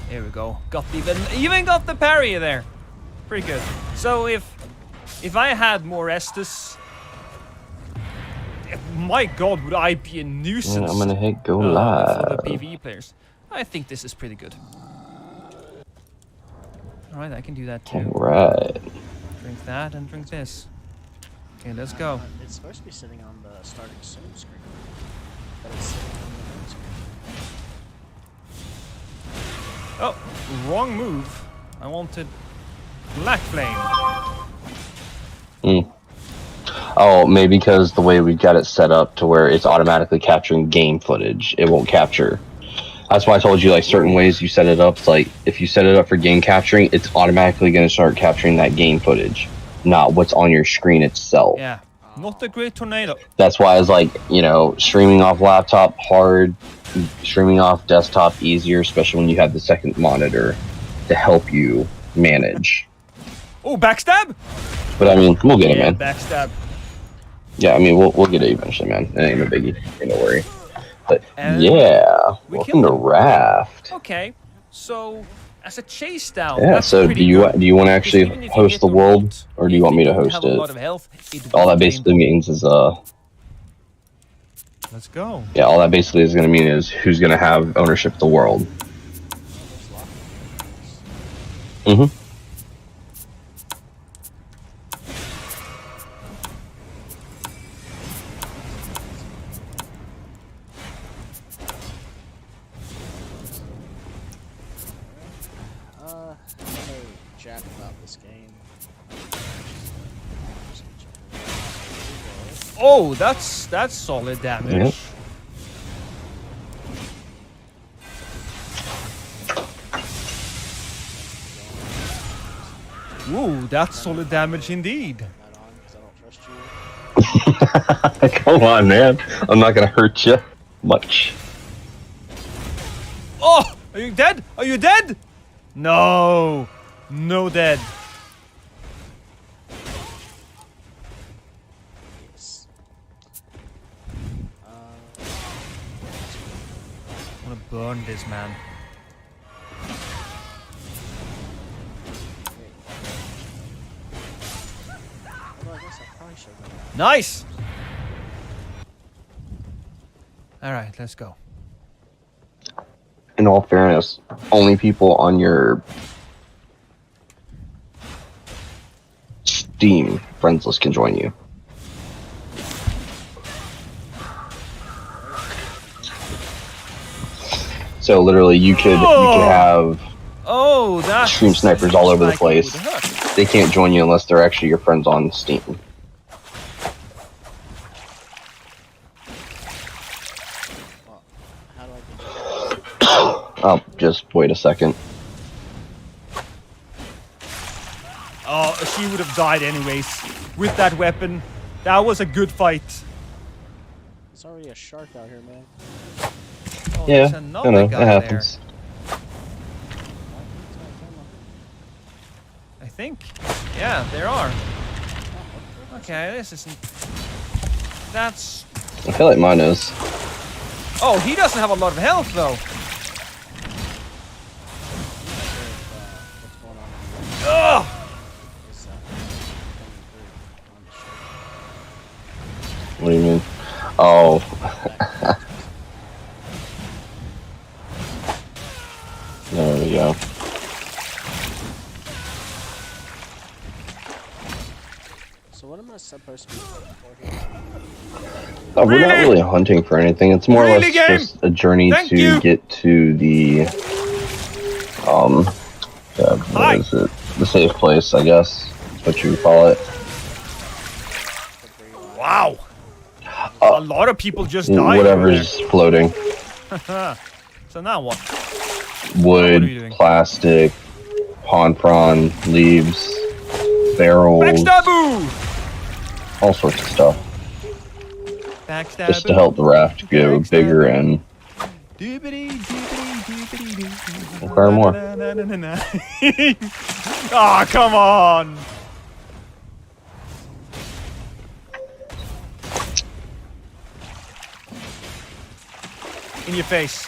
There we go. Even got the parry there. Pretty good. So if I had more Estus, my god, would I be a nuisance? I'm gonna hit go live for the PvE players. I think this is pretty good. All right, I can do that too. All right. Drink that and drink this. Okay, let's go. It's supposed to be sitting on the starting soon screen, but it's sitting on the main screen. Oh, wrong move. I wanted Black Flame. Oh, maybe because the way we've got it set up to where it's automatically capturing game footage, it won't capture. That's why I told you, like, certain ways you set it up. It's like, if you set it up for game capturing, it's automatically going to start capturing that game footage, not what's on your screen itself. Yeah, not a great tornado. That's why I was like, you know, streaming off laptop, hard. Streaming off desktop, easier, especially when you have the second monitor to help you manage. Oh, backstab? But I mean, we'll get it, man. Backstab. Yeah, I mean, we'll get it eventually, man. It ain't a biggie. Ain't no worry. But And yeah, welcome to Raft. Okay, so as a chase down. Yeah. So do you want to actually host the world, route, or do you want me to host have a lot of it? health, All that basically means is Let's go. yeah, all that basically is going to mean is who's going to have ownership of the world. Mhm. Hey, Jack, about this game. Oh, that's solid damage. Yep. Ooh, that's solid damage indeed. Not on, because I don't trust you. Come on, man. I'm not going to hurt you much. Oh, are you dead? Are you dead? No, no dead. Yes. I want to burn this man. Well, I guess I probably should have done that. Nice. All right, let's go. In all fairness, only people on your Steam friends list can join you. So literally, you could have that's stream snipers all over the place. Like it would hurt. They can't join you unless they're actually your friends on Steam. Well, how do I get that? Oh, just wait a second. Oh, she would have died anyways with that weapon. That was a good fight. There's already a shark out here, man. Oh, Yeah, there's I another know, guy that happens. there. I think. Yeah, there are. Okay, this isn't. That's. I feel like mine is. Oh, he doesn't have a lot of health though. What's going on? Ugh! Is coming through on the ship. What do you mean? Oh. There we go. So what am I supposed to be looking for here? Oh, we're not really hunting for anything. It's more or Really, less game? just a journey Thank to you. get to the Hi. what is it? The safe place, I guess. That's what you would call it. Wow. A lot of people just died. Whatever's floating. So now what? Wood, What are you doing? plastic, prawn, leaves, barrels, Backstaboo! all sorts of stuff. Backstaboo. Just to help the raft go bigger and require more. Ah, come on! In your face.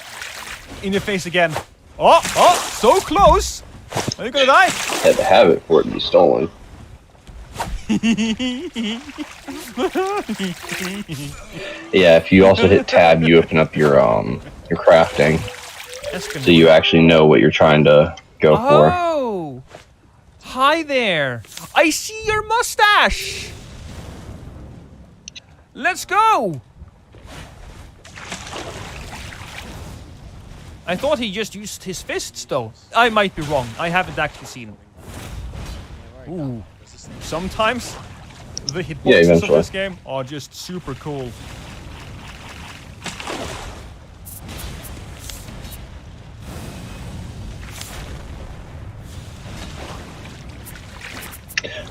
In your face again. Oh, so close. Are you gonna die? Had to have it for it to be stolen. Yeah, if you also hit tab, you open up your crafting, so you actually know what you're trying to go for. Oh, hi there. I see your mustache. Let's go. I thought he just used his fists, though. I might be wrong. I haven't actually seen him. Ooh. Sometimes the hitboxes of this game are just super cool.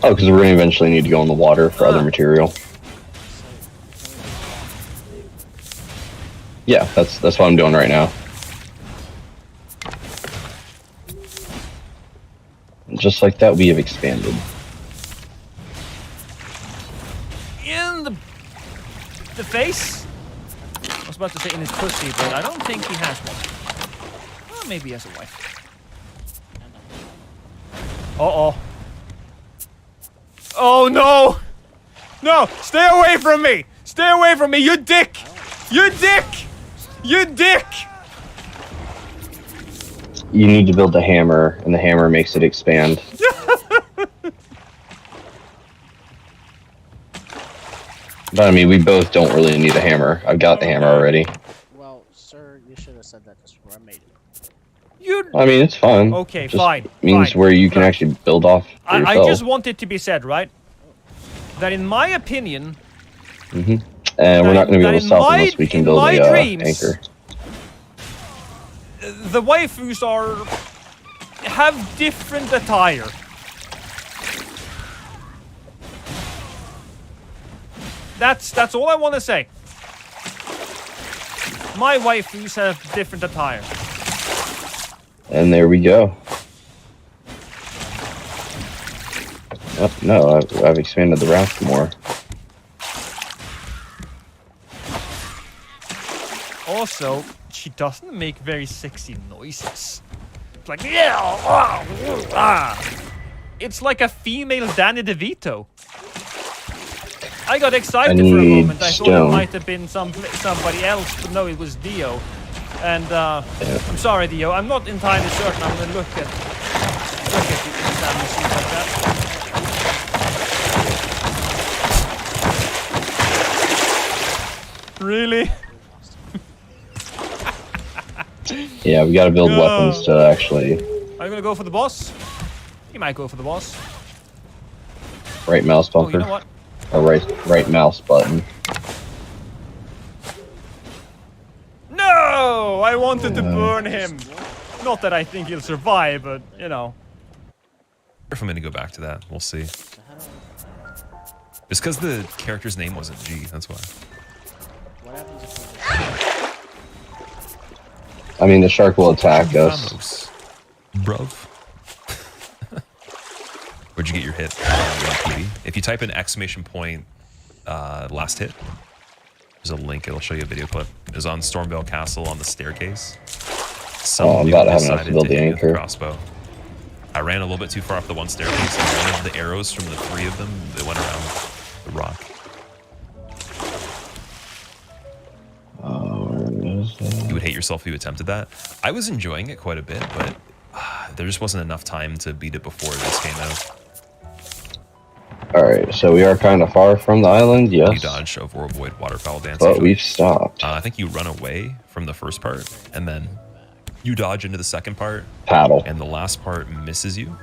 Oh, because we're gonna eventually need to go in the water for other material. Yeah, that's what I'm doing right now. And just like that, we have expanded. In the face? I was about to say in his pussy, but I don't think he has one. Well, maybe he has a wife. Uh-oh. Oh, no! No! Stay away from me! Stay away from me, you dick! You dick! You dick! You need to build the hammer, and the hammer makes it expand. But I mean, we both don't really need a hammer. I've got the hammer already. Well, sir, you should have said that just before I made it. You... I mean, it's fine. Okay, just fine. Means fine. where you can actually build off for yourself. I just want it to be said, right? That in my opinion... Mm-hmm. And we're not going to be able to stop unless we can build a anchor. The waifus have different attire. That's all I want to say. My waifus have different attire. And there we go. Oh, no, I've expanded the raft more. Also, she doesn't make very sexy noises. It's like, yeah, ah. It's like a female Danny DeVito. I got excited for a moment. I thought it might have been somebody else, but no, it was Dio. And I'm sorry, Dio. I'm not entirely certain. I'm gonna look at the instant and see like that. Really? Yeah, we gotta build weapons to actually... Are you gonna go for the boss? You might go for the boss. Right mouse bumper. Oh, you know what? Or right mouse button. No! I wanted to burn him. Not that I think he'll survive, but, you know. If I'm gonna go back to that, we'll see. Just because the character's name wasn't G, that's why. I mean, the shark will attack us. Vamos, bruv. Where'd you get your hit? If you type in exclamation point last hit, there's a link. It'll show you a video clip. It was on Stormvale Castle on the staircase. I'm about to have enough to build the anchor. Crossbow. I ran a little bit too far up the one staircase, and one of the arrows from the three of them that went around the rock. You would hate yourself if you attempted that. I was enjoying it quite a bit, but there just wasn't enough time to beat it before this came out. Alright, so we are kind of far from the island, yes. You dodge, avoid waterfowl dance. But we've stopped. I think you run away from the first part, and then you dodge into the second part. Paddle. And the last part misses you.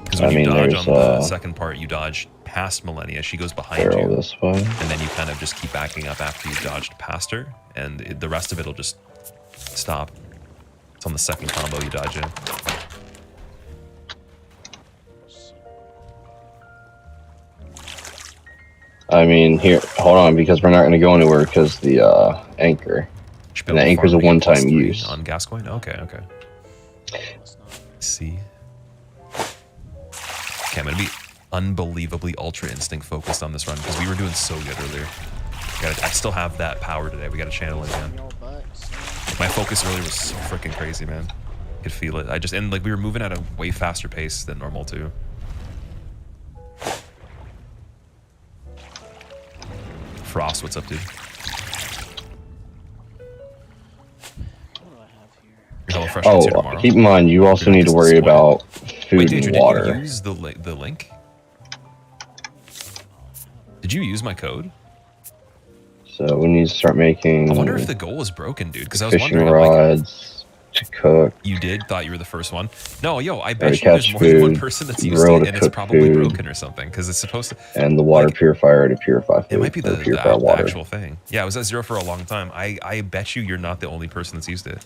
Because when you dodge on the second part, you dodge past Millennia. She goes behind you. This way. And then you kind of just keep backing up after you dodged past her. And the rest of it will just stop. It's on the second combo you dodge in. I mean, here, hold on, because we're not going to go anywhere because the anchor. And the anchor's a one-time use. On Gascoigne? Okay, okay. See. Okay, I'm going to be unbelievably Ultra Instinct focused on this run because we were doing so good earlier. I still have that power today. We got to channel it again. My focus earlier was so freaking crazy, man. I could feel it. And like we were moving at a way faster pace than normal too. Frost, what's up, dude? What do I have here? Your HelloFresh gets here Oh, tomorrow. keep in mind, you also You're need to not worry disappointed. about food Wait, dude, and did water. you use the link? Did you use my code? So we need to start making I wonder if the goal is broken, dude. Because I was fishing wondering, I'm like, rods to cook. you thought you were the first one. No, yo, I Or bet to you there's catch more than one food, person that's used grill it, to and it's cook probably food. broken or something. Because it's supposed to. And the water Like, purifier to purify food. It might be or the purify water. actual thing. Yeah, it was at 0 for a long time. I bet you're not the only person that's used it.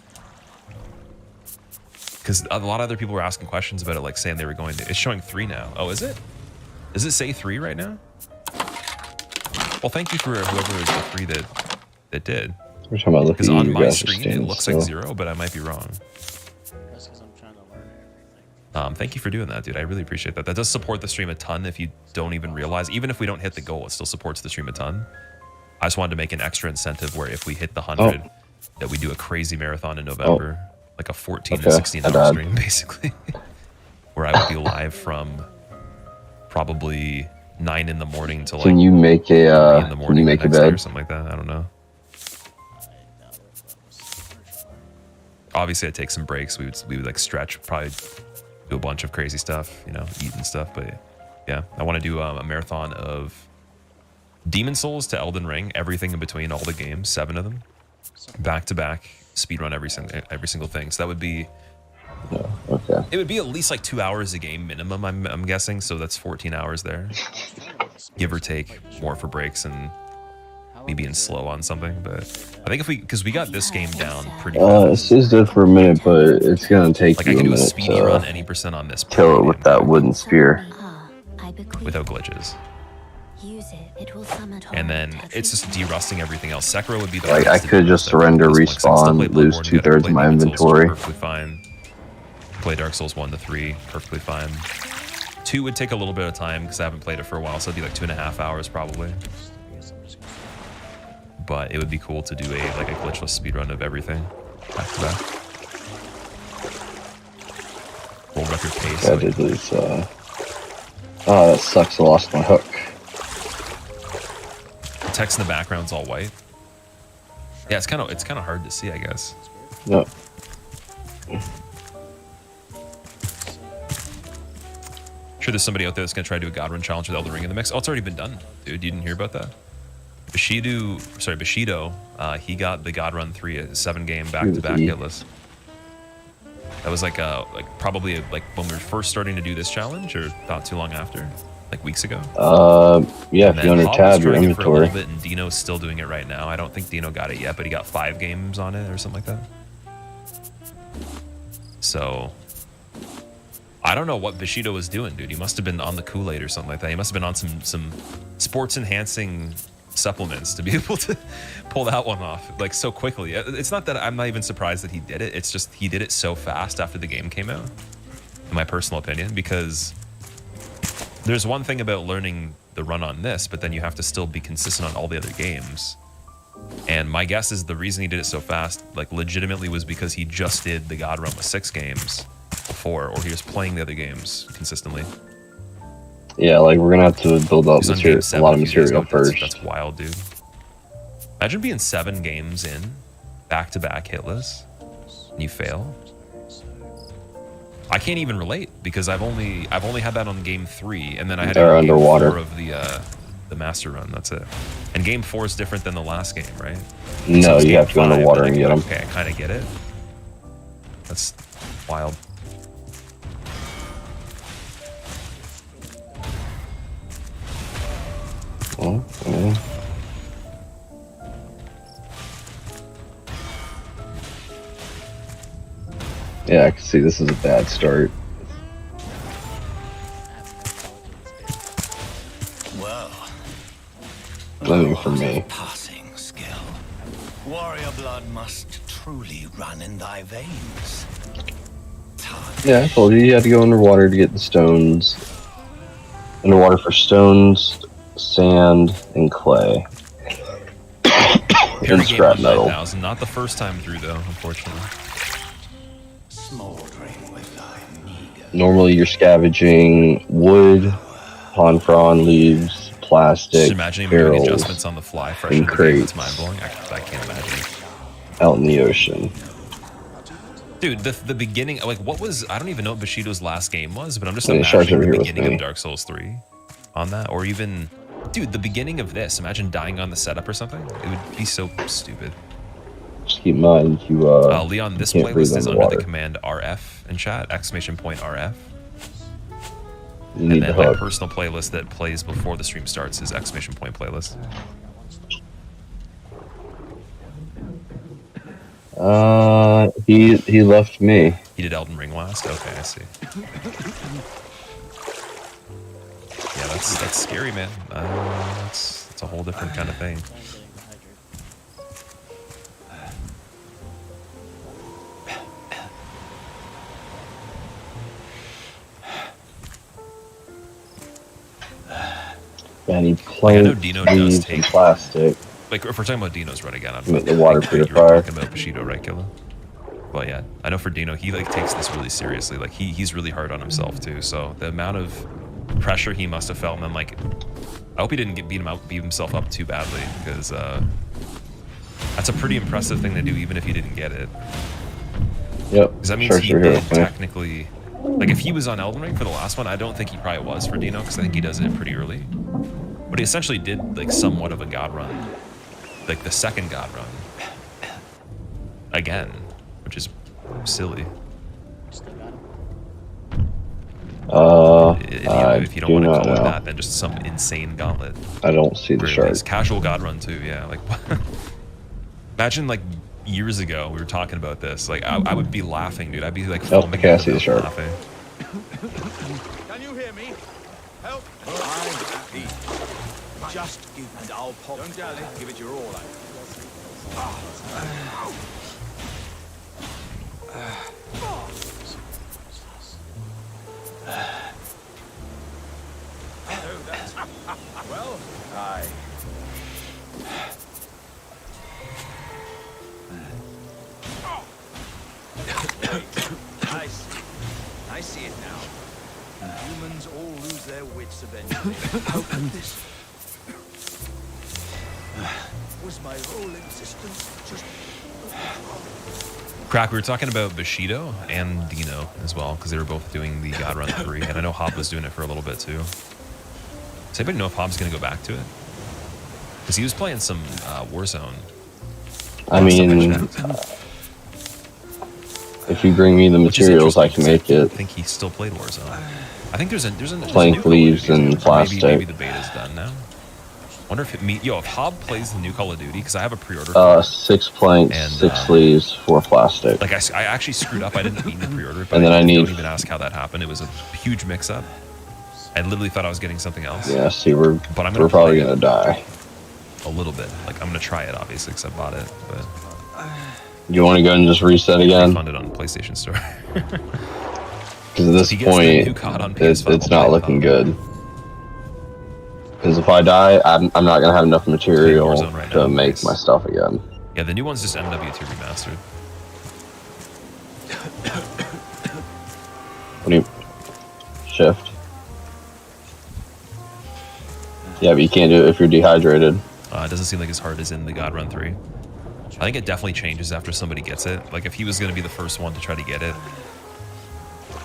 Because a lot of other people were asking questions about it, like saying they were going to. It's showing 3 now. Oh, is it? Does it say 3 right now? Well, thank you for whoever was the 3 that did. We're talking about looking Because at on you my guys screen, it standing looks still. like 0, but I might be wrong. That's because I'm trying to learn everything. Thank you for doing that, dude. I really appreciate that. That does support the stream a ton if you don't even realize. Even if we don't hit the goal, it still supports the stream a ton. I just wanted to make an extra incentive where if we hit the 100, that we do a crazy marathon in November. Like a 14 to Okay, 16 I hour died. stream, basically. Where I would be live from probably 9 in the morning to like Can you make 3 in a the can you morning make the a next day or bed? something like that. I don't know. I doubt if that was virtual. Obviously, I'd take some breaks. We would like stretch, probably do a bunch of crazy stuff, you know, eat and stuff. But yeah, I want to do a marathon of Demon Souls to Elden Ring, everything in between, all the games, 7 of them, back to back, speedrun every single thing. So that would be, No. Okay. it would be at least like 2 hours a game minimum. I'm guessing. So that's 14 hours there, give or take, more for breaks and me being slow on something. But I think because we got this game down pretty well. It stays dead for a minute, but it's gonna take Like I you a can do a minute speedy run to any percent on this kill it pretty with damn that quick, wooden spear. without glitches. Use it. It will summon And then it's just derusting everything else. Sekiro would be the Like, hardest I to could derust just at surrender, this point, 'cause I can still respawn, play lose Bloodborne, 2/3 play of my Demon's Souls inventory. Perfectly fine. Play Dark Souls 1 to 3 perfectly fine. 2 would take a little bit of time because I haven't played it for a while, so it'd be like 2.5 hours probably. I guess I'm just gonna But it would be cool to do a glitchless speedrun of everything back to back. World record pace. Yeah, like, dude, it's, oh, that sucks. I lost my hook. the text in the background's all white. Yeah, it's kind of hard to see, I guess. No. Sure, there's somebody out there that's gonna try to do a God Run challenge with Elden Ring in the mix. Oh, it's already been done, dude. You didn't hear about that? Bushido, he got the God Run 3 a 7-game back-to-back Ooh. hitless. That was probably when we were first starting to do this challenge, or not too long after, like weeks ago. Yeah, And if you then under Hob was tab your trying it for a little inventory. bit, and Dino's still doing it right now. I don't think Dino got it yet, but he got 5 games on it or something like that. So I don't know what Bushido was doing, dude. He must have been on the Kool-Aid or something like that. He must have been on some sports-enhancing supplements to be able to pull that one off like so quickly. It's not that I'm not even surprised that he did it. It's just he did it so fast after the game came out, in my personal opinion, because there's one thing about learning the run on this, but then you have to still be consistent on all the other games. And my guess is the reason he did it so fast, like legitimately, was because he just did the God Run with 6 games before, or he was playing the other games consistently. Yeah, like we're gonna have to build up He's on material, game a 7 lot of few days material ago. first. That's wild, dude. Imagine being 7 games in, back-to-back hitless, and you fail. I can't even relate because I've only had that on game 3, and then I had it They're on game underwater. 4 of the master run. That's it. And game 4 is different than the last game, right? No, So it's you game have to go 5, underwater then and I get go, them. Okay, I kind of get it. That's wild. Oh, yeah. Yeah, I can see this is a bad start. Well, Living for me. passing skill. Warrior blood must truly run in thy veins. Yeah, I told you you had to go underwater to get the stones. Underwater for stones, sand, and clay. Parry game scrap on metal. 9000. Not the first time through though, unfortunately. Smoldering with thy need. Normally you're scavenging wood, pond frond leaves, plastic, Just imagining him doing barrels adjustments on the fly, fresh and in the game. It's crates. mind blowing. I can't imagine. out in the ocean. Dude, the beginning, like, what was, I don't even know what Bushido's last game was, but I'm just Yeah, Shark's imagining over the here with beginning me. of Dark Souls 3 on that, or even, dude, the beginning of this. Imagine dying on the setup or something. It would be so stupid. Just keep in mind you Leon, this can't breathe playlist is under underwater. the command RF in chat, !RF. You And need the then my hook. personal playlist that plays before the stream starts is ! Playlist. He left me. He did Elden Ring last? Okay, I see. Yeah, that's scary, man. That's a whole different kind of thing. And he I know planks, Dino does leaves, take- and plastic. Like, if we're talking about Dino's run again, With the water you were purifier. talking about Bushido, right, Killa? But yeah, I know for Dino, he like takes this really seriously. Like he's really hard on himself too. So the amount of pressure he must have felt, and then like, I hope he didn't beat himself up too badly, because that's a pretty impressive thing to do, even if he didn't get it. Yep. Because that means Sharks he are here did with me. technically, like if he was on Elden Ring for the last one, I don't think he probably was for Dino, because I think he does it pretty early. But he essentially did like somewhat of a god run, like the second god run again, which is silly. Still got him. If you don't want to call it that, then just some insane gauntlet. I don't see the Or at shark. least casual god run too, yeah. Like, imagine like years ago we were talking about this. Like, I would be laughing, dude. I'd be like Oh, foaming okay, I at the see the mouth shark. laughing. Can you hear me? Help! I'm happy. Just give and I'll pop. Don't dally. Give it your all. Well, aye. I see it now. Humans all lose their wits eventually. Open this. Was my whole existence just... Crack, we were talking about Bushido and Dino as well, because they were both doing the God Run 3, and I know Hob was doing it for a little bit too. Does anybody know if Hob's going to go back to it? Because he was playing some Warzone. I mean, if you bring me the Which is materials, I interesting, can make 'cause I it. think he still played Warzone. I think there's a Plank, new Call of leaves, Duty, and or plastic. Maybe the beta's done now. Wonder if if Hob plays the new Call of Duty, because I have a pre-order. for it. 6 planks, And, 6 sleeves, 4 plastic. Like I actually screwed up. I didn't mean to pre-order it, but And then I need- don't even ask how that happened. It was a huge mix-up. I literally thought I was getting something else. Yeah, see, we're But I'm gonna probably play gonna die. a little bit. Like I'm gonna try it, obviously, because I bought it. But You want to go and just reset again? funded on the PlayStation Store. Because at this he gets the new point, COD on it's PS5, it's I'll not play looking COD. good. Because if I die, I'm not gonna have enough material Warzone right to now, make nice. my stuff again. Yeah, the new one's just MW2 remastered. What do you shift? Yeah, but you can't do it if you're dehydrated. It doesn't seem like as hard as in the God Run 3. I think it definitely changes after somebody gets it. Like if he was going to be the first one to try to get it,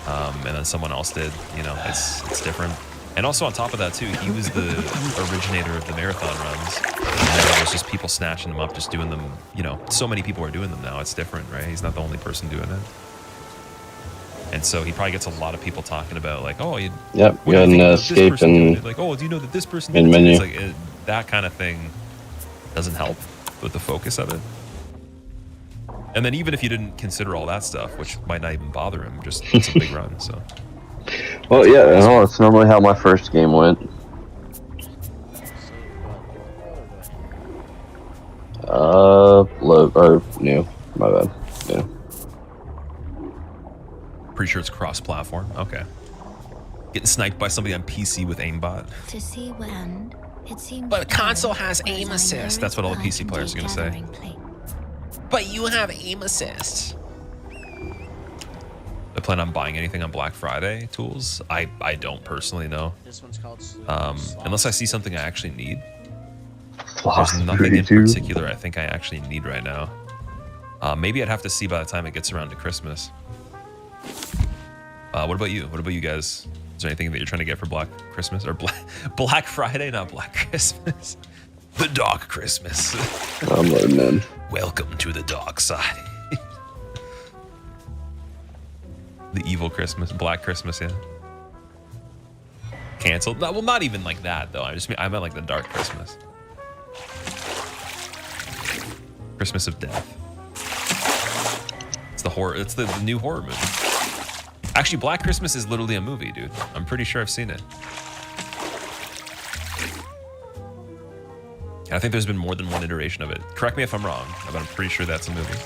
and then someone else did, it's different. And also on top of that too, he was the originator of the marathon runs. And then it was just people snatching them up, just doing them. So many people are doing them now. It's different, right? He's not the only person doing it. And so he probably gets a lot of people talking about like, oh, Yep, what go do ahead you and think about this escape person doing and it? Like, oh, do you know that this person in did it too? menu. It's like that kind of thing doesn't help with the focus of it. And then even if you didn't consider all that stuff, which might not even bother him, just it's a big run. So Well, yeah, no, it's normally how my first game went. Low or new. My bad. Yeah. pretty sure it's cross-platform. Okay. Getting sniped by somebody on PC with aimbot. To see what end It seems But a console has whereas aim I assist. nourish That's what all the plant PC and players are gonna say. gathering plate. But you have aim assist. I plan on buying anything on Black Friday tools. I don't personally know. This one's called Unless I see something I actually need. Sloth There's nothing in 32. particular I think I actually need right now. Maybe I'd have to see by the time it gets around to Christmas. What about you? What about you guys? Is there anything that you're trying to get for Black Christmas or Black Friday, not Black Christmas? The dark Christmas. I'm loading in. Welcome to the dark side. The evil Christmas, Black Christmas, yeah. Canceled? No, well, not even like that though. I meant like the dark Christmas. Christmas of Death. It's the horror. It's the new horror movie. Actually, Black Christmas is literally a movie, dude. I'm pretty sure I've seen it. I think there's been more than one iteration of it. Correct me if I'm wrong, but I'm pretty sure that's a movie.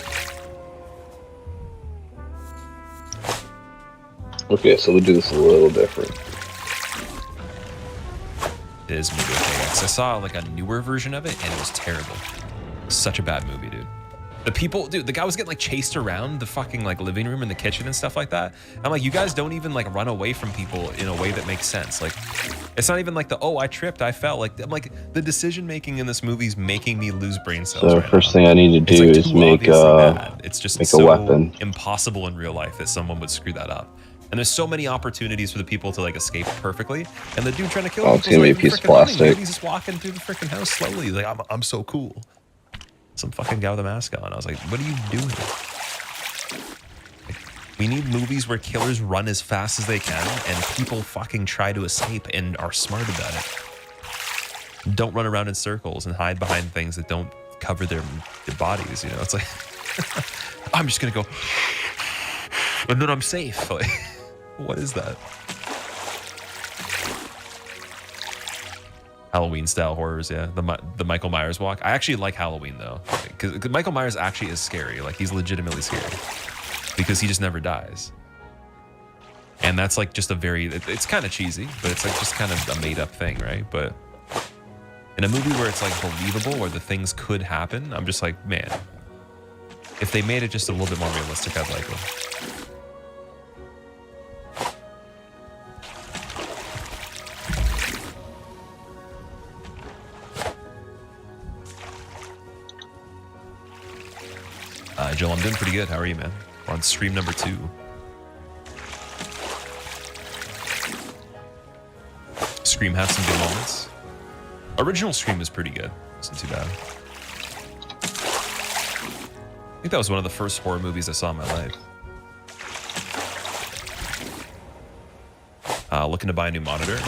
Okay, so we'll do this a little different. It is movie okay. 'Cause I saw like a newer version of it and it was terrible. Such a bad movie, dude. The people, dude, the guy was getting like chased around the fucking like living room and the kitchen and stuff like that. I'm like, you guys don't even like run away from people in a way that makes sense. Like, it's not even like the, oh, I tripped, I fell. Like, I'm like, the decision making in this movie is making me lose brain cells. So right first now. thing I need to It's do like is too make obviously bad. It's just make a so weapon. impossible in real life that someone would screw that up. And there's so many opportunities for the people to like escape perfectly, and the dude trying to kill Oh, people. it's gonna be a piece of plastic. He's just walking through the freaking house slowly. He's like, I'm so cool. Some fucking guy with a mask on. I was like, what are you doing? Like, we need movies where killers run as fast as they can, and people fucking try to escape and are smart about it. Don't run around in circles and hide behind things that don't cover their bodies. You know, it's like I'm just gonna go, and then I'm safe. Like, what is that? Halloween style horrors, yeah. The Michael Myers walk. I actually like Halloween though, because Michael Myers actually is scary. Like, he's legitimately scary because he just never dies. And that's like just a very, it's kind of cheesy, but it's like just kind of a made up thing, right? But in a movie where it's like believable, where the things could happen, I'm just like, man, if they made it just a little bit more realistic, I'd like it. Joel, I'm doing pretty good. How are you, man? We're on stream number 2. Scream had some good moments. Original Scream was pretty good. Wasn't too bad. I think that was one of the first horror movies I saw in my life. Looking to buy a new monitor.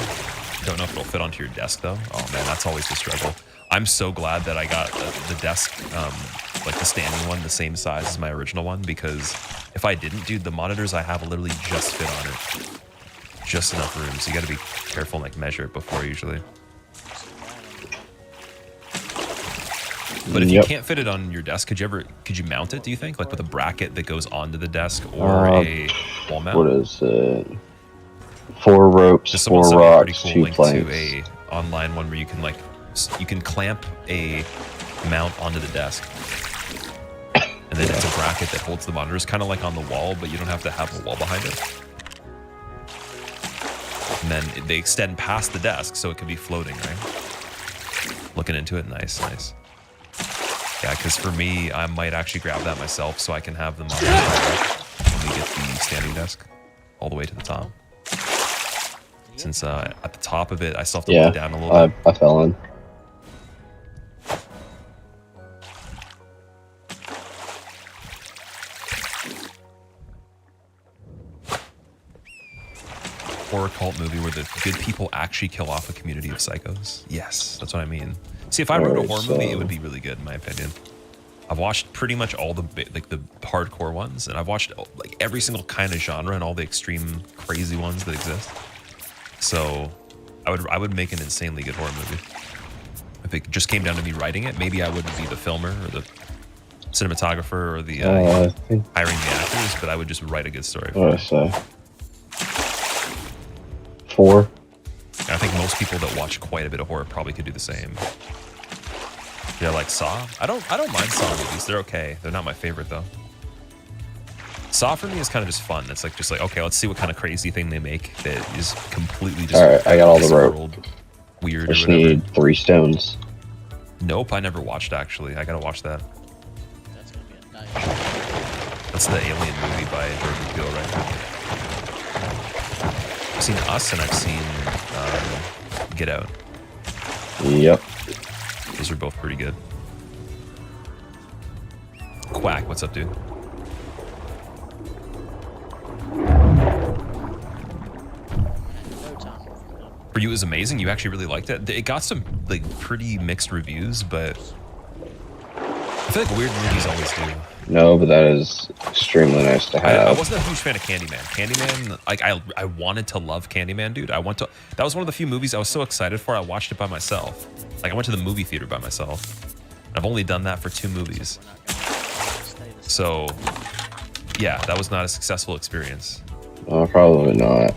Don't know if it'll fit onto your desk though. Oh man, that's always the struggle. I'm so glad that I got the desk, like the standing one, the same size as my original one, because if I didn't, dude, the monitors I have literally just fit on it. Just enough room, so you gotta be careful and like measure it before usually. But if you can't fit it on your desk, could you mount it, do you think? Like with a bracket that goes onto the desk or a wall mount? What is it? 4 ropes, 4 sent me a rocks, pretty cool 2 link planks. to a online one where you can like clamp a mount onto the desk, and then it's a bracket that holds the monitors, kind of like on the wall, but you don't have to have a wall behind it. And then they extend past the desk, so it can be floating, right? Looking into it, nice. Yeah, because for me, I might actually grab that myself so I can have the monitor when we get the standing desk all the way to the top. Since at the top of it, I still have to look down a little bit. I fell in. Horror cult movie where the good people actually kill off a community of psychos. Yes, that's what I mean. See, if I wrote a horror movie, it would be really good in my opinion. I've watched pretty much all the hardcore ones, and I've watched like every single kind of genre and all the extreme crazy ones that exist. So I would make an insanely good horror movie. If it just came down to me writing it, maybe I wouldn't be the filmer or the cinematographer or the hiring the actors, but I would just write a good story. What did I say? 4. I think most people that watch watch quite a bit of horror probably could do the same. Yeah, like Saw. I don't mind Saw movies. They're okay. They're not my favorite though. Saw for me is kind of just fun. It's like just like, okay, let's see what kind of crazy thing they make that is completely just Alright, I got all the rope. world weird I or just whatever. need 3 stones. Nope, I never watched actually. I gotta watch that. That's gonna be a nice. That's the Alien movie by Jordan Peele, right? I've seen Us and I've seen Get Out. Yep. Those are both pretty good. Quack, what's up, dude? No time. For you, it was amazing. You actually really liked it. It got some like pretty mixed reviews, but I feel like weird movies always do. No, but that is extremely nice to I have. wasn't a huge fan of Candyman. Candyman, like I wanted to love Candyman, dude. That was one of the few movies I was so excited for. I watched it by myself. Like I went to the movie theater by myself. I've only done that for 2 movies. So, yeah, that was not a successful experience. Probably not.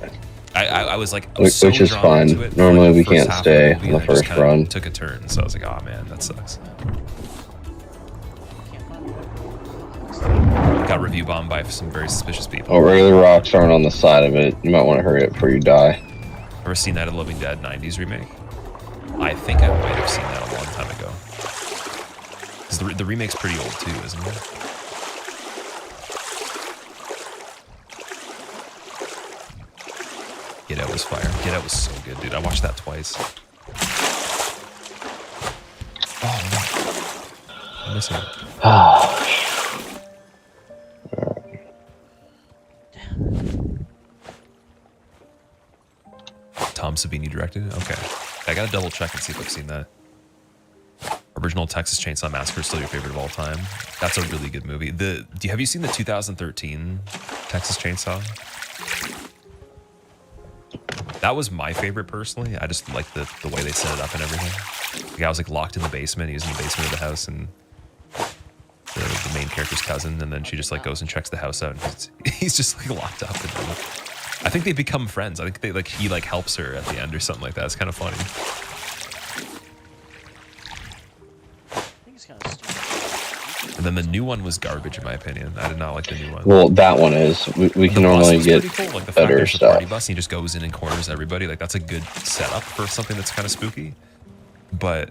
I was like, Which so is drawn fine. into it for, Normally like, the we first can't half of stay movie, on the and it just first kinda run. Took a turn, so I was like, oh man, that sucks. Got review bombed by some very suspicious people. Oh, regular rocks aren't on the side of it. You might want to hurry up before you die. Ever seen Night of the Living Dead 90s remake? I think I might have seen that a long time ago. Because the remake's pretty old too, isn't it? Get Out was fire. Get Out was so good, dude. I watched that twice. Oh, no. I'm missing it. Tom Savini directed it? Okay. I gotta double check and see if I've seen that. Original Texas Chainsaw Massacre is still your favorite of all time. That's a really good movie. Have you seen the 2013 Texas Chainsaw? That was my favorite personally. I just like the way they set it up and everything. The guy was like locked in the basement. He was in the basement of the house, and the main character's cousin, and then she just like goes and checks the house out, and he's just like locked up. And I think they become friends. I think he helps her at the end or something like that. It's kind of funny. I think it's kind of stupid. And then the new one was garbage in my opinion. I did not like the new one. Well, that one is. We The can bus normally was get pretty cool. Like the fact better there's a party stuff. bus and he just goes in and corners everybody. Like that's a good setup for something that's kind of spooky. But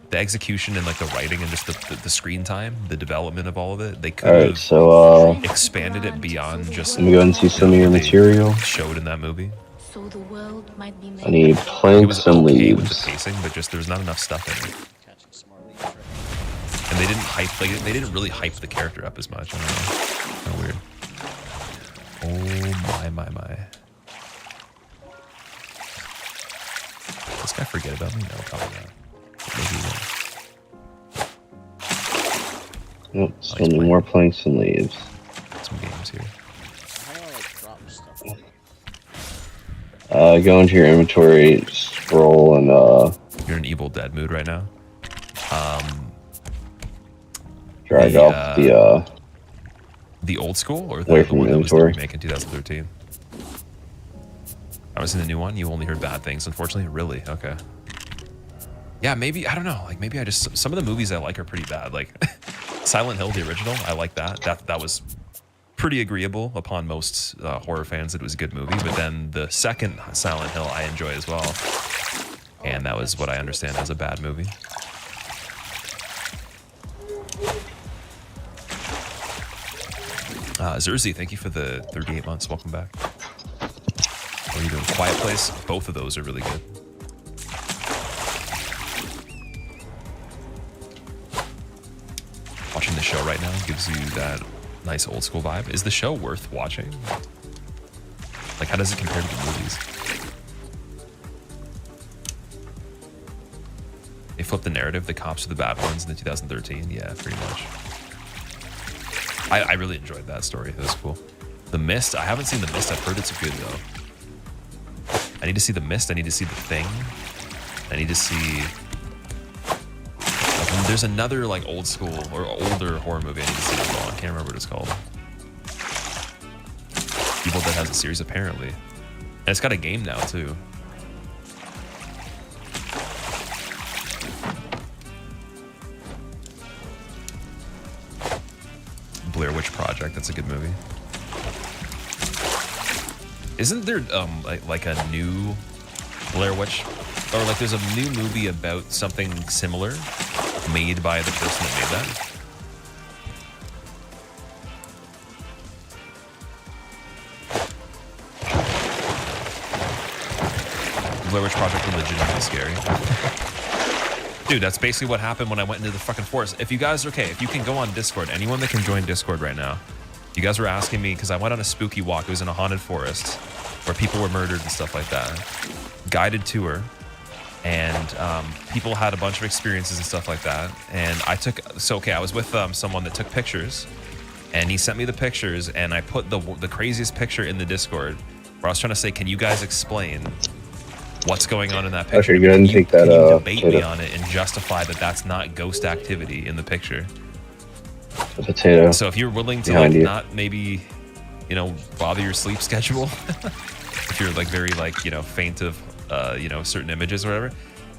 the execution and like the writing and just the screen time, the development of all of it, they could Alright, have so expanded it beyond just let me go and see some of your what they material. showed in that movie. So the world might be made. I need It planks was and okay with the leaves. pacing, but just there's not enough stuff in it. Catching some more leaves right now. And they didn't really hype the character up as much. I don't know. Kind of weird. Oh my. Does this guy forget about me? No, probably not. Maybe he will. Nope, still need more planks and leaves. Some games here. How do I like drop stuff? Go into your inventory, scroll, and You're in an Evil Dead mood right now. drag The, off The old school or Away the from one that was the inventory. remake in 2013? I was in the new one. You only heard bad things, unfortunately. Really? Okay. Yeah, maybe I don't know. Like maybe I just some of the movies I like are pretty bad. Like Silent Hill, the original. I like that. That was pretty agreeable upon most horror fans. It was a good movie. But then the second Silent Hill I enjoy as well, and that was what I understand as a bad movie. Zerzi, thank you for the 38 months. Welcome back. What are you doing? Quiet Place? Both of those are really good. Watching the show right now gives you that nice old school vibe. Is the show worth watching? Like, how does it compare to the movies? They flipped the narrative. The cops are the bad ones in the 2013. Yeah, pretty much. I really enjoyed that story. It was cool. The Mist. I haven't seen The Mist. I've heard it's good, though. I need to see The Mist. I need to see The Thing. I need to see... Like, there's another, like, old school or older horror movie I need to see as well. I can't remember what it's called. Evil Dead has a series, apparently. And it's got a game now, too. Project. That's a good movie. Isn't there like a new Blair Witch, or like there's a new movie about something similar made by the person that made that? Blair Witch Project is legitimately scary. Dude, that's basically what happened when I went into the fucking forest. If you guys are okay, if you can go on Discord, anyone that can join Discord right now. You guys were asking me, because I went on a spooky walk. It was in a haunted forest where people were murdered and stuff like that. Guided tour. And people had a bunch of experiences and stuff like that. And I took, so okay, I was with someone that took pictures. And he sent me the pictures, and I put the craziest picture in the Discord where I was trying to say, can you guys explain what's going on in that picture? Okay, go ahead and take that. Can you debate me on it and justify that that's not ghost activity in the picture? A potato. So if you're willing to like not maybe, you know, bother your sleep schedule, if you're like very like, you know, faint of, you know, certain images or whatever,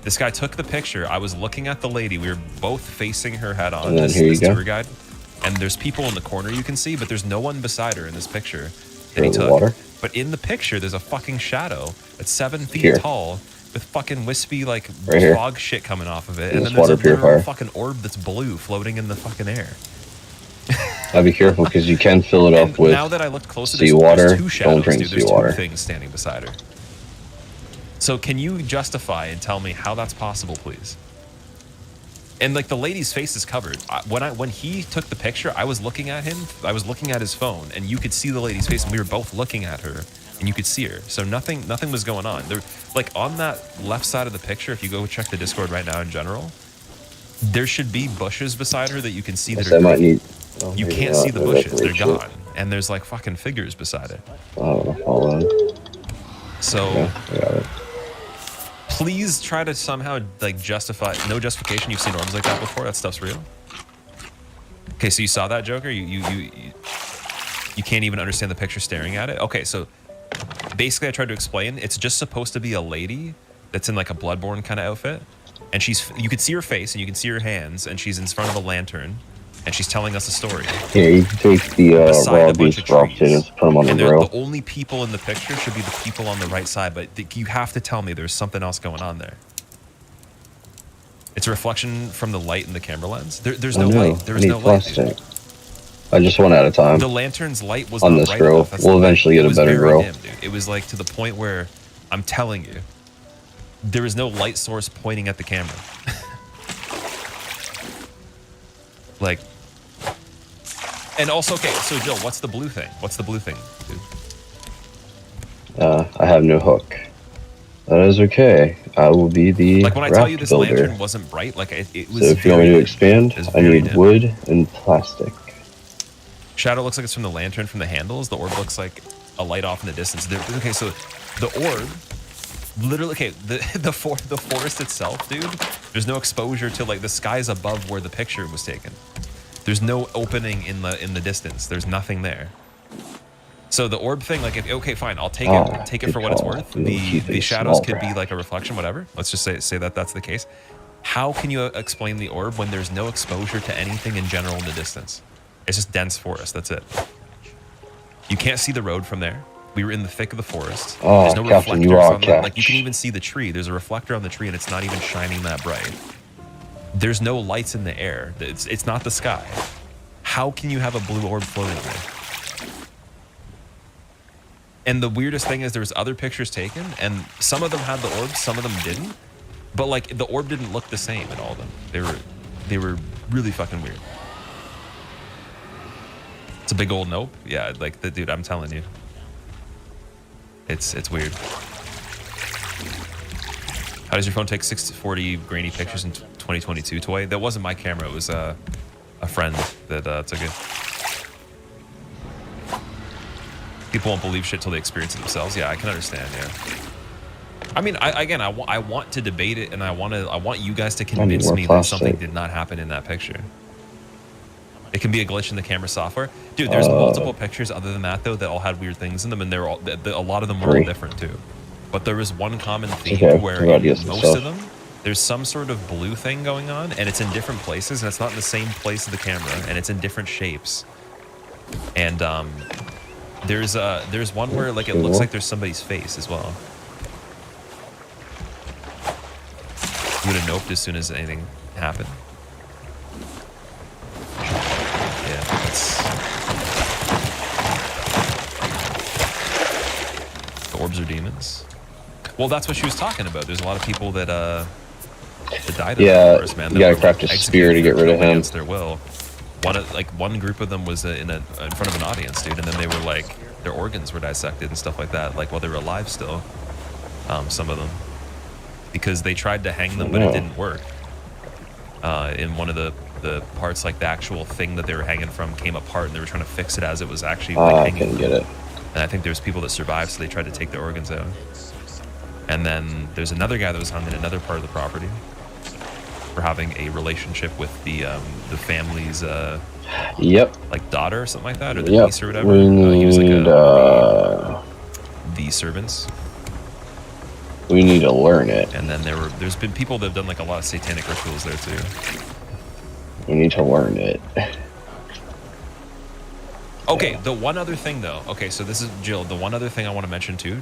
this guy took the picture. I was looking at the lady. We were both facing her head on, this tour guide. And there's people in the corner you can see, but there's no one beside her in this picture that he took. Water. But in the picture, there's a fucking shadow that's 7 feet tall with fucking wispy like fog shit coming off of it. And then there's a literal fucking orb that's blue floating in the fucking air. I'll be careful because you can fill it up with now that I looked closer, seawater. There's two shadows, Don't drink dude. There's seawater. two things standing beside her. So can you justify and tell me how that's possible, please? And like the lady's face is covered. When he took the picture, I was looking at him. I was looking at his phone, and you could see the lady's face, and we were both looking at her, and you could see her. So nothing was going on. There, like on that left side of the picture, if you go check the Discord right now in general, there should be bushes beside her that you can see that are green. You can't see the bushes; they're gone, and there's like fucking figures beside it. So. Please try to somehow like justify. No justification. You've seen orbs like that before. That stuff's real. Okay, so you saw that, Joker. You can't even understand the picture staring at it. Okay, so basically, I tried to explain. It's just supposed to be a lady that's in like a Bloodborne kind of outfit, and you could see her face and you can see her hands, and she's in front of a lantern, and she's telling us a story. Yeah, you can take the raw beef raw potatoes, put them on the grill. The only people in the picture should be the people on the right side, but you have to tell me there's something else going on there. It's a reflection from the light in the camera lens. There's no light. There is no light. I just one at a time. The lantern's light was on not this bright grill. enough. We'll eventually get a better grill. Dim, dude. It was like to the point where I'm telling you, there is no light source pointing at the camera. Like. And also, okay, so Jill, what's the blue thing? What's the blue thing, dude? I have no hook. That is okay. I will be the like when I raft tell you this builder. lantern wasn't bright, like it was. So if you want me to expand, I need dim. wood and plastic. Shadow looks like it's from the lantern from the handles. The orb looks like a light off in the distance. Okay, so the orb, literally, okay, the forest itself, dude. There's no exposure to like the skies above where the picture was taken. There's no opening in the distance. There's nothing there. So the orb thing, like, okay, fine, I'll take it for what it's worth. The shadows could be like a reflection, whatever. Let's just say that that's the case. How can you explain the orb when there's no exposure to anything in general in the distance? It's just dense forest. That's it. You can't see the road from there. We were in the thick of the forest. There's no reflectors on the, like you can even see the tree. There's a reflector on the tree, and it's not even shining that bright. There's no lights in the air. It's not the sky. How can you have a blue orb floating there? And the weirdest thing is there was other pictures taken, and some of them had the orbs, some of them didn't. But like the orb didn't look the same in all of them. They were really fucking weird. It's a big old nope. Yeah, like the dude, I'm telling you. It's weird. How does your phone take 640 grainy pictures in 2022 toy? That wasn't my camera. It was a friend that took it. People won't believe shit till they experience it themselves. Yeah, I can understand. Yeah. I mean, I want to debate it, and I want you guys to convince me that something did not happen in that picture. It can be a glitch in the camera software, dude. There's multiple pictures other than that though that all had weird things in them, and they're all a lot of them were all different too. But there was one common theme where in most of them, there's some sort of blue thing going on, and it's in different places, and it's not in the same place of the camera, and it's in different shapes. And there's one where like it looks like there's somebody's face as well. You would have noped as soon as anything happened. Yeah, that's... The orbs are demons. Well, that's what she was talking about. There's a lot of people that died in the forest, man. You gotta craft a spear to get rid of him. Against their will. One group of them was in front of an audience, dude, and then they were like, their organs were dissected and stuff like that, like while they were alive still. Some of them, because they tried to hang them, but it didn't work. In one of the parts, like the actual thing that they were hanging from came apart, and they were trying to fix it as it was actually like I hanging. couldn't get it. And I think there's people that survived, so they tried to take their organs out. And then there's another guy that was hung in another part of the property for having a relationship with the family's like daughter or something like that, or the niece or whatever. He was like the servants. We need to learn it. And then there's been people that have done like a lot of satanic rituals there too. We need to learn it. Okay, the one other thing though. Okay, so this is Jill. The one other thing I want to mention too.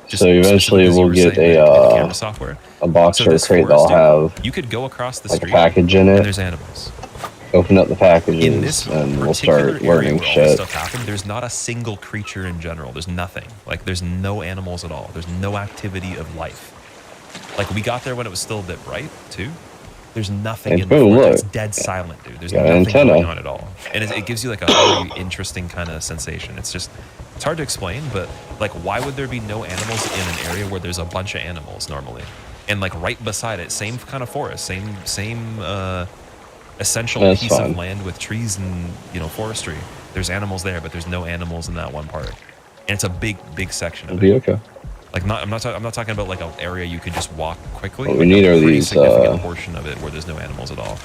So eventually we'll get camera software. A box or a crate forest, that'll have you could go across the like street a package in and it. there's animals. Open up the packages In this and we'll particular start area learning where all this shit. stuff happened, there's not a single creature in general. There's nothing. Like there's no animals at all. There's no activity of life. Like we got there when it was still a bit bright too. There's nothing Hey, in the boom, forest. look. It's dead silent, dude. There's Got an nothing antenna. going on at all. And it gives you like a very interesting kind of sensation. It's hard to explain, but like why would there be no animals in an area where there's a bunch of animals normally? And like right beside it, same kind of forest, same essential That's piece fine. of land with trees and, you know, forestry. There's animals there, but there's no animals in that one part. And it's a big section It'll of be it. okay. Like I'm not talking about like an area you could just walk quickly. What we Like need a are pretty these, significant portion of it where there's no animals at all.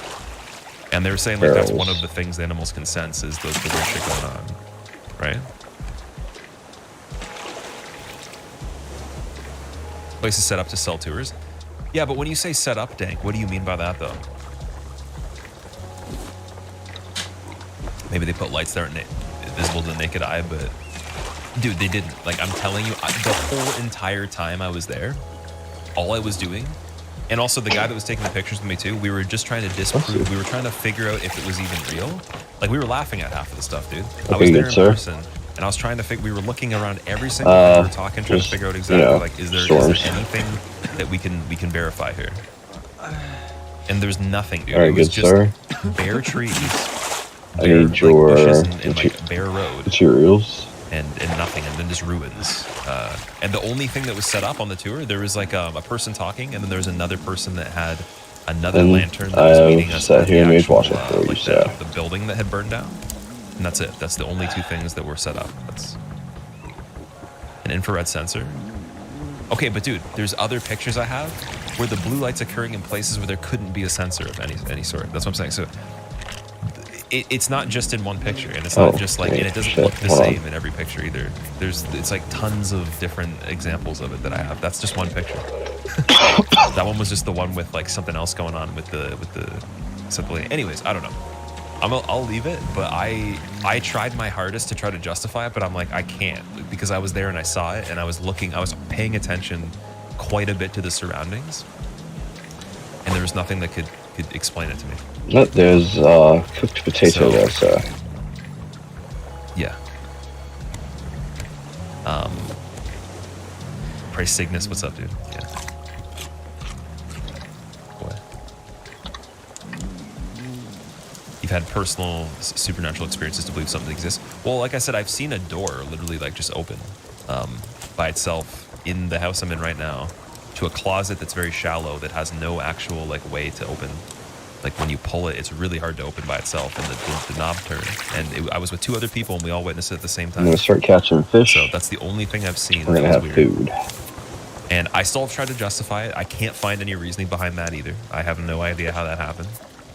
And they were saying like that's one barrels. of the things the animals can sense is the weird shit going on, right? Place is set up to sell tours. Yeah, but when you say set up, Dank, what do you mean by that though? Maybe they put lights that aren't visible to the naked eye, but dude, they didn't. Like I'm telling you, the whole entire time I was there, all I was doing, and also the guy that was taking the pictures with me too, we were just trying to disprove, we were trying to figure out if it was even real. Like we were laughing at half of the stuff, dude. I was there in person, and I was trying to we were looking around every single thing we were talking, trying to figure out exactly like is there anything that we can verify here? And there's nothing, dude. All right, it was good just sir. bare trees, I need your bushes and like bare road. materials. And nothing, and then just ruins. And the only thing that was set up on the tour, there was like a person talking, and then there was another person that had another lantern that was meeting us at the actual, like the building that had burned down. And that's it. That's the only two things that were set up. That's an infrared sensor. Okay, but dude, there's other pictures I have where the blue light's occurring in places where there couldn't be a sensor of any sort. That's what I'm saying. So it's not just in one picture, and it's not just like, and it doesn't look the same in every picture either. It's like tons of different examples of it that I have. That's just one picture. That one was just the one with like something else going on with the simply. Anyways, I don't know. I'll leave it, but I tried my hardest to try to justify it, but I'm like I can't because I was there and I saw it and I was paying attention quite a bit to the surroundings, and there was nothing that could explain it to me. Look, there's cooked potato there, sir. Yeah. Price Cygnus, what's up, dude? Yeah. Boy. You've had personal supernatural experiences to believe something exists. Well, like I said, I've seen a door literally like just open by itself in the house I'm in right now to a closet that's very shallow that has no actual like way to open. Like when you pull it, it's really hard to open by itself, and the knob turned. And I was with two other people, and we all witnessed it at the same time. I'm gonna start catching fish. So that's the only thing I've seen. We're gonna have food. And I still tried to justify it. I can't find any reasoning behind that either. I have no idea how that happened.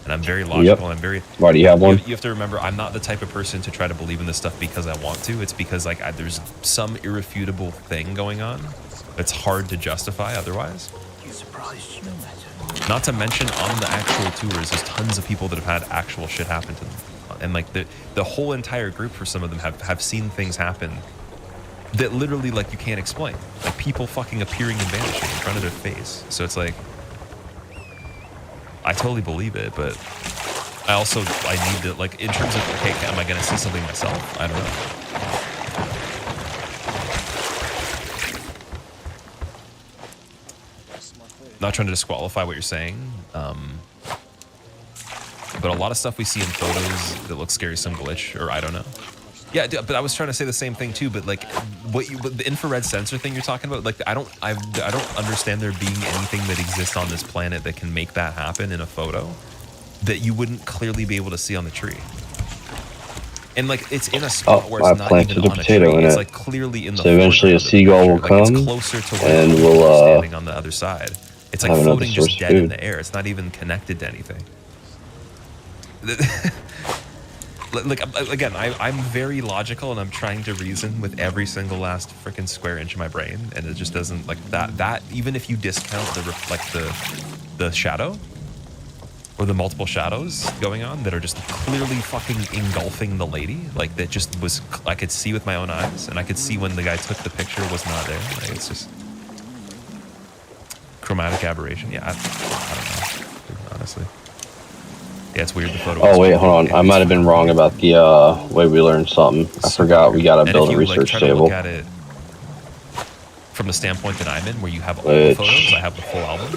And I'm very logical. Yep. I'm very. Why do you have one? You have to remember, I'm not the type of person to try to believe in this stuff because I want to. It's because like there's some irrefutable thing going on that's hard to justify otherwise. Not to mention on the actual tours, there's tons of people that have had actual shit happen to them and like the whole entire group for some of them have seen things happen that literally like you can't explain, like people fucking appearing and vanishing in front of their face. So it's like, I totally believe it, but I need to, like, in terms of, okay, am I gonna see something myself? I don't know. Not trying to disqualify what you're saying, but a lot of stuff we see in photos that looks scary, some glitch, or I don't know. Yeah, but I was trying to say the same thing too. But like, but the infrared sensor thing you're talking about, like, I don't understand there being anything that exists on this planet that can make that happen in a photo that you wouldn't clearly be able to see on the tree. And like, it's in a spot where it's not even on a tree. It's like clearly in the. So eventually a seagull will come, it's closer to where and we're we'll standing on the other side. It's like floating just dead in the air. It's not even connected to anything. Like, again, I'm very logical, and I'm trying to reason with every single last freaking square inch of my brain, and it just doesn't, like, that even if you discount the shadow or the multiple shadows going on that are just clearly fucking engulfing the lady, like, that just was, I could see with my own eyes, and I could see when the guy took the picture was not there. Like, it's just chromatic aberration. Yeah, I don't know, honestly. Yeah, it's weird. The photo. Oh wait, hold on. I might have been wrong about the way we learned something. I forgot we gotta build a research table. Look at it from the standpoint that I'm in, where you have all the photos, I have the full album.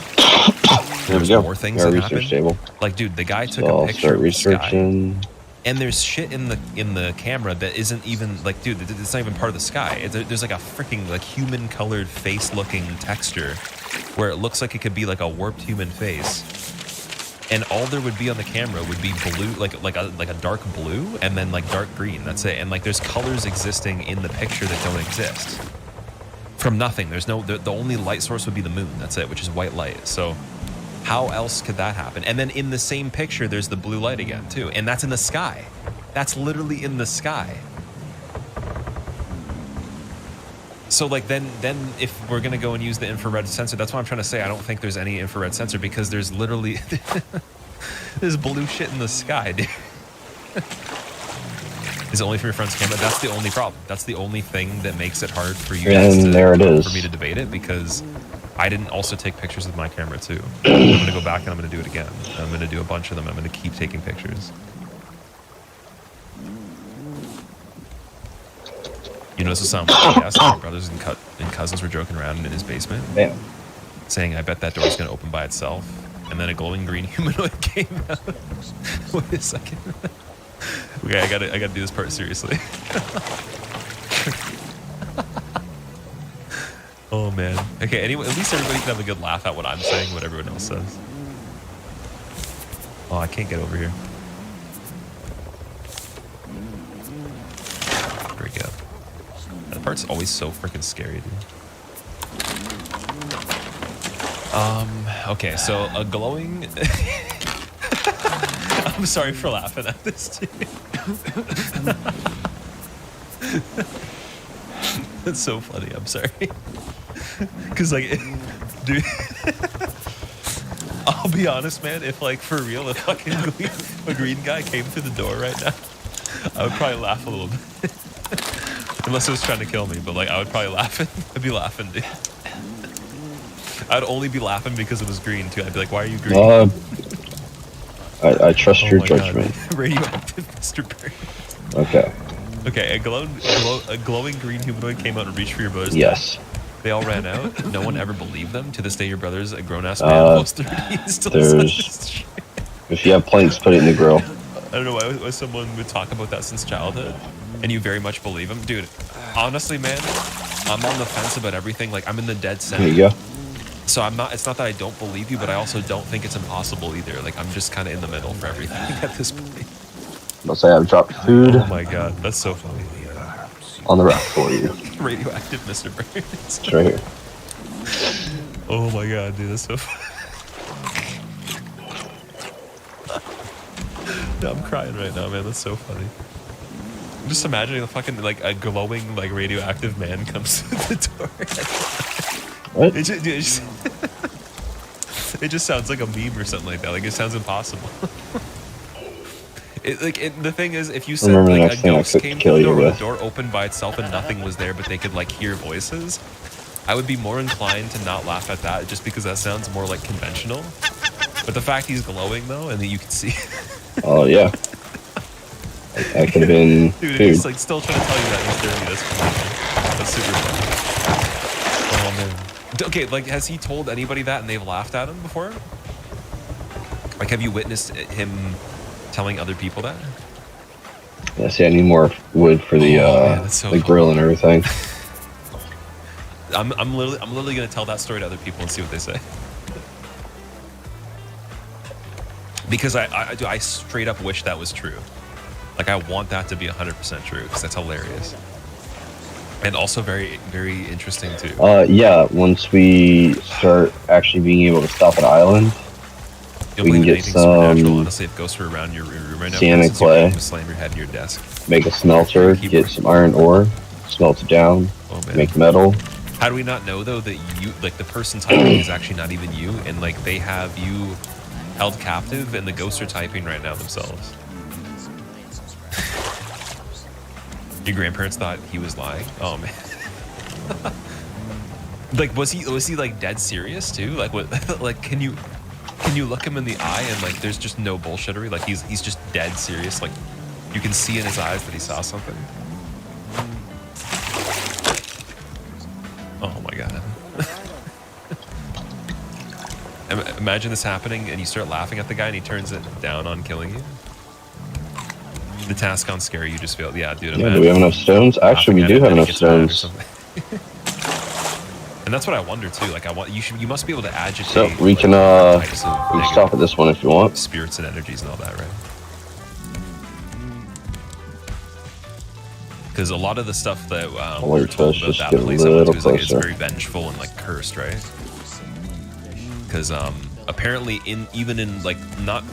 There we There's go. more things that happen. Table. Like, dude, the guy took So a picture of the sky, researching. and there's shit in the camera that isn't even, like, dude, it's not even part of the sky. There's like a freaking, like, human colored face looking texture where it looks like it could be like a warped human face. And all there would be on the camera would be blue, like a dark blue, and then like dark green. That's it. And like, there's colors existing in the picture that don't exist from nothing. There's no, the only light source would be the moon. That's it, which is white light. So how else could that happen? And then in the same picture, there's the blue light again too, and that's in the sky. That's literally in the sky. So like, then if we're gonna go and use the infrared sensor, that's why I'm trying to say I don't think there's any infrared sensor, because there's literally there's blue shit in the sky, dude. Is it only from your friend's camera? That's the only problem. That's the only thing that makes it hard for you guys And there it is. for me to debate it, because I didn't also take pictures with my camera too. I'm gonna go back and I'm gonna do it again. I'm gonna do a bunch of them. I'm gonna keep taking pictures. You know, this will sound like yes, my brothers and cousins were joking around in his basement, saying, "I bet that door's gonna open by itself." And then a glowing green humanoid came out. Wait a second. Okay, I gotta do this part seriously. Oh man. Okay. Anyway, at least everybody can have a good laugh at what I'm saying, what everyone else says. Oh, I can't get over here. There we go. That part's always so freaking scary, dude. Okay, so a glowing... I'm sorry for laughing at this, too. That's so funny, I'm sorry. Because, like, dude... I'll be honest, man, if, like, for real, a fucking a green guy came through the door right now, I would probably laugh a little bit. Unless it was trying to kill me, but like, I would probably laugh. I'd be laughing, dude. I'd only be laughing because it was green too. I'd be like, "Why are you green?" I trust your judgment. Radioactive, Mr. Burns. Okay. Okay, a glowing green humanoid came out and reached for your brothers. Yes. They all ran out. No one ever believed them. To this day, your brother's a grown ass man, almost 30. Still says this shit. If you have planks, put it in the grill. I don't know why someone would talk about that since childhood, and you very much believe him, dude. Honestly, man, I'm on the fence about everything. Like, I'm in the dead center. There you go. So I'm not. It's not that I don't believe you, but I also don't think it's impossible either. Like, I'm just kind of in the middle for everything at this point. Let's say I've dropped food Oh my god, that's so funny. on the raft for you. Radioactive Mr. Burns. It's right here. Oh my god, dude, that's so funny. No, I'm crying right now, man. That's so funny. I'm just imagining a fucking, like, a glowing, like, radioactive man comes through the door. What? It just sounds like a meme or something like that. Like, it sounds impossible. The thing is, if you said Remember the like next a thing I ghost could came kill through the you door, with. the door opened by itself and nothing was there, but they could like hear voices, I would be more inclined to not laugh at that just because that sounds more like conventional. But the fact he's glowing though, and that you can see, Oh yeah. I could have been dude, food. he's like still trying to tell you that he's dirty. That's funny. That's super funny. Oh man. Okay, like has he told anybody that and they've laughed at him before? Like, have you witnessed him telling other people that? Yeah, see, I need more wood for the man, that's so the funny. grill and everything. I'm literally gonna tell that story to other people and see what they say. Because I straight up wish that was true. Like I want that to be 100% true because that's hilarious. And also very, very interesting too. Yeah, once we start actually being able to stop an island, You'll we can believe in get anything supernatural. some Honestly, if ghosts were around your room right now, sand for and instance, you're clay. going to slam your head in your desk. make a smelter, get some iron ore, smelt it down, Oh man. make metal. How do we not know though that you, like the person typing is actually not even you, and like they have you held captive, and the ghosts are typing right now themselves? Your grandparents thought he was lying. Oh man. Like was he like dead serious too? Like what? Like can you look him in the eye and like there's just no bullshittery? Like he's just dead serious. Like you can see in his eyes that he saw something. Oh my god. Imagine this happening and you start laughing at the guy and he turns it down on killing you. The task on scare you just failed. Yeah, dude. Yeah, do we have enough stones? Actually, we do have enough stones. And that's what I wonder too. Like you must be able to agitate. So we like, can types of we can negative stop at this one if you want. spirits and energies and all that, right? Because a lot of the stuff that we're wait told till about it's just that get a place I went to little is like it's closer. very vengeful and like cursed, right? Because apparently even in like not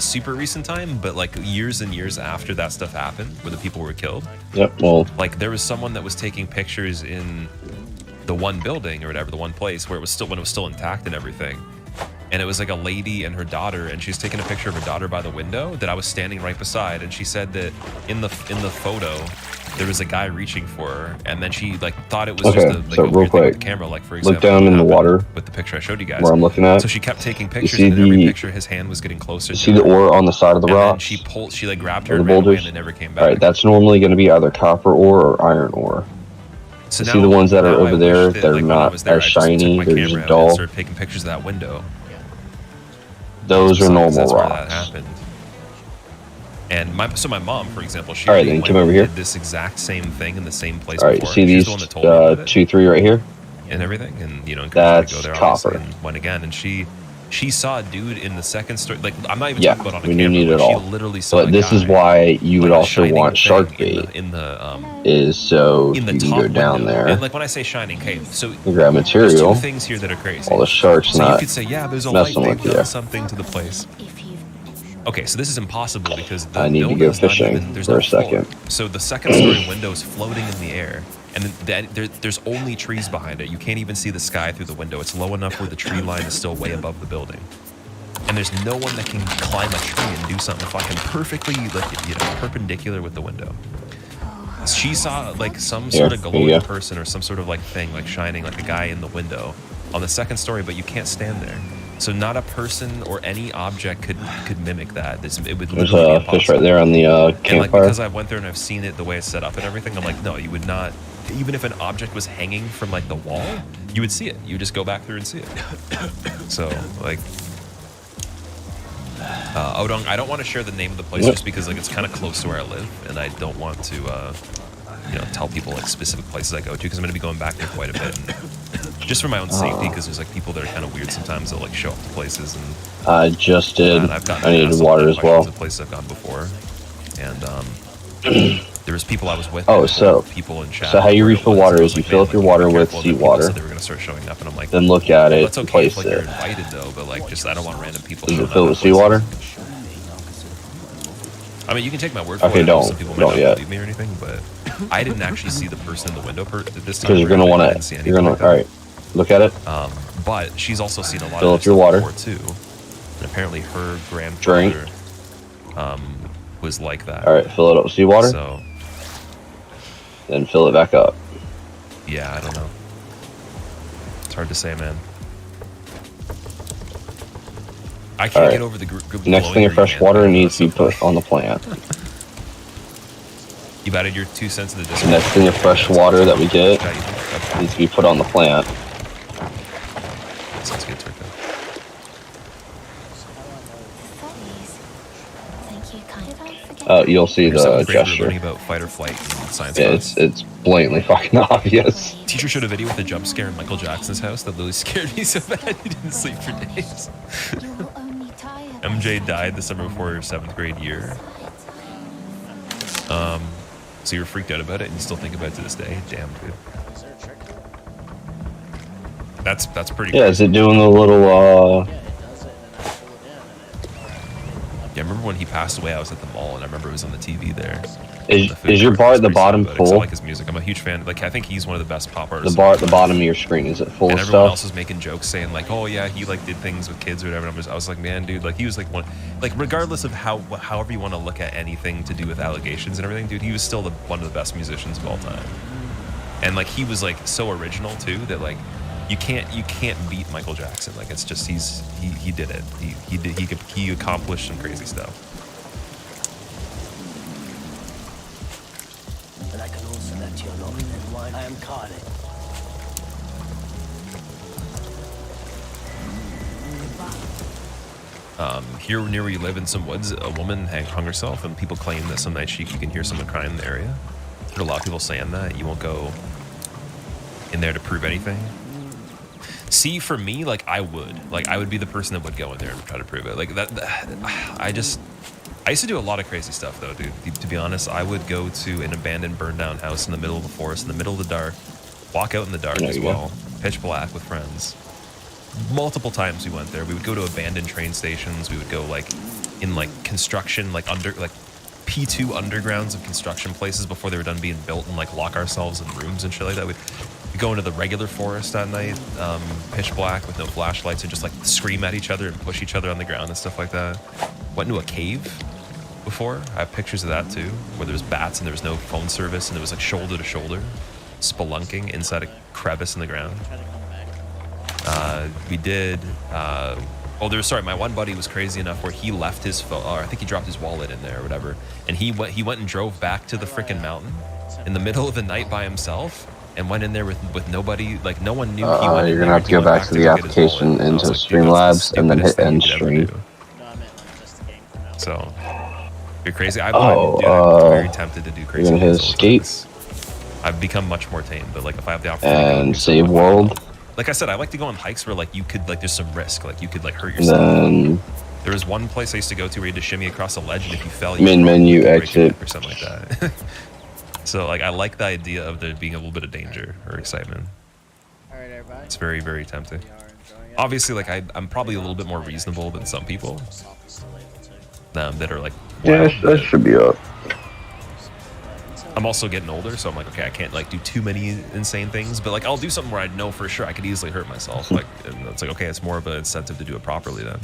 super recent time, but like years and years after that stuff happened, where the people were killed, Yep. Well, like there was someone that was taking pictures in the one building or whatever, the one place where it was still when it was still intact and everything. And it was like a lady and her daughter, and she's taking a picture of her daughter by the window that I was standing right beside. And she said that in the photo there was a guy reaching for her, and then she like thought it was Okay, just like so a real weird thing with quick, the camera. Like for example, look down what in the happened water with the picture I showed you guys. where I'm looking at. So she kept taking pictures, see and in every the- picture his hand was getting closer. You to see the her. ore on the side of the And then rocks? she like grabbed her Or the and ran away, boulders? and they never came back. All right, that's normally going to be either copper ore or iron ore. So You see the ones that are now I over there, wish that, they're like, when I not was there, as I just took shiny, my they're camera just out and dull. started taking pictures of that window. Those are Besides, normal that's where that rocks. happened. And my mom, for example, she All right, already then went come over and here. did this exact same thing in the same place All right, you before. see She's these the one that told me about it 2, 3 right here? and everything, and you know, encouraged me to go That's there obviously, copper. and went again. And she saw a dude in the second story. Like I'm not even Yeah, talking about on a we camera. didn't need But it she all. literally saw a But this is guy, why you would like, also shining want thing shark bait, in the is so in the you can top go down window. there And like when I say shining, okay, so and grab there's material two things here that are crazy. while the shark's So you not could say, yeah, there's a light. messing They've with you. done something to the place. If you Okay, so this is impossible because the I need to building go is not fishing even, there's for no a second. floor. So the second story window is floating in the air, and then there's only trees behind it. You can't even see the sky through the window. It's low enough where the tree line is still way above the building, and there's no one that can climb a tree and do something fucking perfectly, like, you know, perpendicular with the window. She saw like some Here, sort of here you glowing go. person or some sort of like thing, like shining, like a guy in the window on the second story, but you can't stand there. So not a person or any object could mimic that. It would There's literally a be fish impossible. right there on the And like campfire. because I went there and I've seen it the way it's set up and everything, I'm like, no, you would not. Even if an object was hanging from like the wall, you would see it. You would just go back through and see it. So like, Odong, I don't want to share the name of the place Yep. just because like it's kind of close to where I live, and I don't want to, you know, tell people like specific places I go to because I'm going to be going back there quite a bit. And just for my own safety, because there's like people that are kind of weird sometimes. They'll like show up to places, and I just did. I've gotten I needed asked water questions as well. Of places I've gone before, and there was people I was with. Oh, and so- people in chat. so how you where it refill was, water and I was is you like, fill man, up your like, water be with careful, sea other people water. said they were gonna start showing up, and I'm like, Then look at well, it, that's okay place if like you're it. invited though, but like just I don't want random people. Does showing it fill up with at places. seawater? I mean, you can take my word for Okay, it. I know don't- some people might don't not yet. believe me or anything, but I didn't actually see the person in the window this time. Because you're gonna around. I want didn't see to. You're anything gonna. like that. All right. Look at it. But she's also seen a lot Fill of up your this water. before too. And apparently her grandfather was like that. All right, fill it up with seawater, So then fill it back up. yeah, I don't know. It's hard to say, man. I can't Alright. get over the Next thing of fresh water needs to be put on the plant. You've added your 2 cents in the The Discord. next thing of fresh water that we get Okay. needs to be put on the plant. Sounds good, Turco. Thank you, kind. Did I forget? You'll see You're the seventh grade, we're gesture. learning about fight or flight in science Yeah, class. it's blatantly fucking obvious. Teacher showed a video with a jump scare in Michael Jackson's house that literally scared me so bad he didn't sleep for days. You will only tire. MJ died the summer before her 7th grade year. So you're freaked out about it and you still think about it to this day? Damn, dude. Is there a trick to it? That's pretty Yeah, crazy. is it doing the little Yeah, it does it, and then I pull it in, and it. Yeah, I remember when he passed away, I was at the mall and I remember it was on the TV there. is your bar at the bottom I full? like his music. I'm a huge fan. Like, I think he's one of the best pop The artists. bar at the bottom of your screen, is it full And of everyone stuff? else was making jokes saying like, oh yeah, he like did things with kids or whatever. And I was like, man, dude, like he was like one, like regardless of however you want to look at anything to do with allegations and everything, dude, he was still one of the best musicians of all time. And like he was like so original too that like you can't beat Michael Jackson. Like it's just he did it. He accomplished some crazy stuff. And I can also let you know that wine I am Carly. Here near where you live in some woods, a woman hung herself, and people claim that some nights you can hear someone crying in the area. There's a lot of people saying that. You won't go in there to prove anything. See, for me, like I would be the person that would go in there and try to prove it. Like I used to do a lot of crazy stuff though, dude. To be honest, I would go to an abandoned, burned down house in the middle of the forest, in the middle of the dark, walk out in the dark There as you well, pitch black with friends. Multiple times we went there. We would go to abandoned train stations. We would go like in like construction, like P2 undergrounds of construction places before they were done being built, and like lock ourselves in rooms and shit like that. We'd go into the regular forest at night, pitch black with no flashlights, and just like scream at each other and push each other on the ground and stuff like that. Went into a cave before. I have pictures of that too, where there was bats and there was no phone service and it was like shoulder to shoulder, spelunking inside a crevice in the ground. We did. My one buddy was crazy enough where he left his phone, or I think he dropped his wallet in there or whatever, and he went and drove back to the freaking mountain in the middle of the night by himself and went in there with nobody, like no one knew he went in You're there. gonna have to He go went back to the go get his application wallet. And I was into like, dude, that's the Streamlabs and then hit stupidest thing end you could ever stream. do. No, I meant like just the game for now. So you're crazy. I'm very tempted to do crazy. You're gonna hit things all the escape. time. I've become much more tame, but like if I have the opportunity to go And do save something, world. like I said, I like to go on hikes where like you could like there's some risk, like you could like hurt And yourself. then There was one place I used to go to where you had to shimmy across a ledge, and if you fell, you main could menu break your exit. neck or something like that. So like I like the idea of there being a little bit of danger or excitement. Alright, everybody. It's very, very tempting. We are enjoying it. Obviously, like I'm probably a little bit more reasonable than some people Soft is still able to. that are like. Yeah, wild, that but should be up. I'm also getting older, so I'm like, okay, I can't like do too many insane things, but like I'll do something where I know for sure I could easily hurt myself. Like, and it's like, okay, it's more of an incentive to do it properly then.